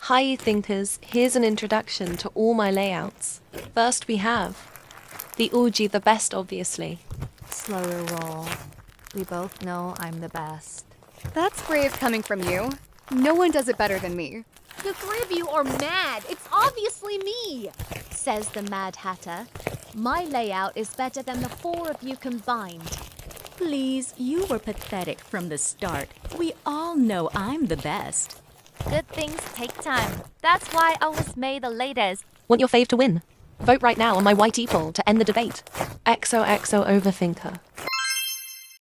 Hi thinkers, here's an introduction to all my layouts. First we have the orgy, the best obviously. Slower roll. We both know I'm the best. That's brave coming from you. No one does it better than me. The three of you are mad. It's obviously me. Says the Mad Hatter. My layout is better than the four of you combined. Please, you were pathetic from the start. We all know I'm the best. Good things take time. That's why I was made the latest. Want your fave to win? Vote right now on my YT poll to end the debate. XOXO Overthinker.